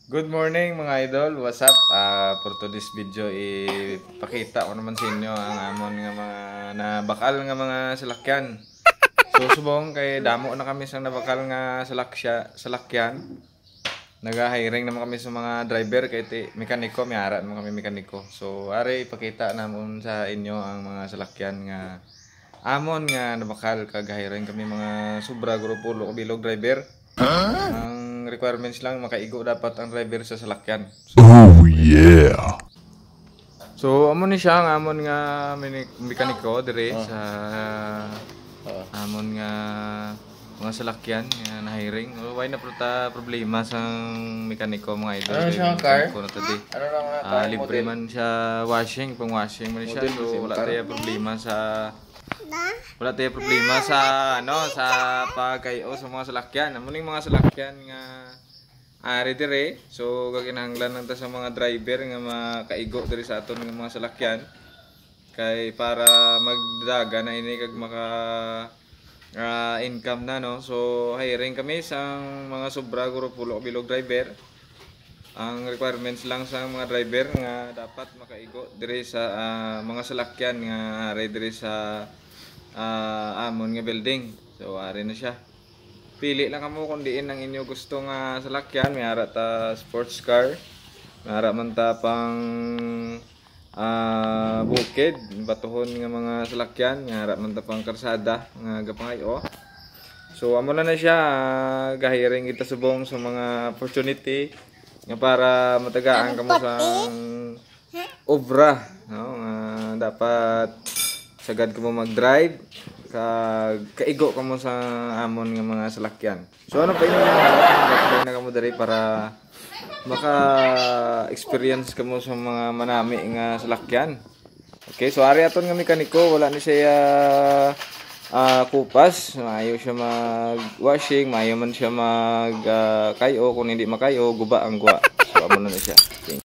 Good morning mga idol, what's up? For today's video, ipakita ko naman sa inyo ang amon nga mga nabakal nga mga salakyan. So subong kay damo na kami sa nabakal nga salakyan. Nag-hiring naman kami sa mga driver kay mekaniko, may ara naman kami mekaniko. So ari ipakita namon sa inyo ang mga salakyan nga amon nga nabakal, kag-hiring kami mga sobra grupo lo bilog driver. Ang requirements lang makaigo dapat ang driver sa salakyan. So, oh yeah. So amo ni siya ang amon nga mekaniko dire sa amon nga mga salakyan nga na-hiring. Why na problema sa mekaniko mga idol. Ano siya car? Ano lang nga libre man siya washing, pang washing man siya. So wala tayo problema sa sa pagkayo sa mga salakyan. Amo ning mga salakyan nga ari dire. So gaginahanglan lang ta sa mga driver nga makaigo dire sa aton nga mga salakyan kay para magdaga na ini kag maka income na, no. So hiring kami sa mga sobra grupo bilog driver. Ang requirements lang sa mga driver nga dapat makaigo dire sa mga salakyan nga ari dire sa amon nga building. So ari na siya. Pili lang kamo kung diin ang inyo gusto nga salakyan. May ara ta sports car, may ara man ta pang bukid, batuhon nga mga salakyan, may ara man ta pang karsada nga gapangayo. So amo na siya, gahiring kita subong sa mga opportunity nga para matagaan kamo sa obra, no? Dapat sagad ka mo mag-drive, kaigo ka mo sa amon nga mga salakyan. So ano pa yun na ka mo dari para maka-experience ka mo sa mga manami nga salakyan. Okay, so ari aton nga mekaniko, wala ni siya kupas, maayo siya mag-washing, maayo man siya mag-kayo, kung hindi makayo, guba ang guwa. So amo na siya. Okay.